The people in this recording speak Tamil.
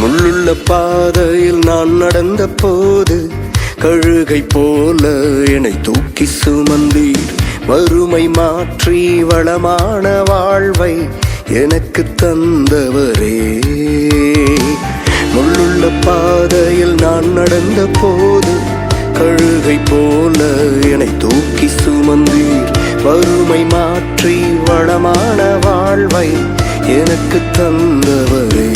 முள்ளுள்ள பாதையில் நான் நடந்த போது கழுகை போல என்னை தூக்கி சுமந்தீர். வறுமை மாற்றி வளமான வாழ்வை எனக்கு தந்தவரே. முள்ளுள்ள பாதையில் நான் நடந்த போது கழுகை போல என்னை தூக்கி சுமந்தீர். வறுமை மாற்றி வளமான வாழ்வை எனக்கு தந்தவரே.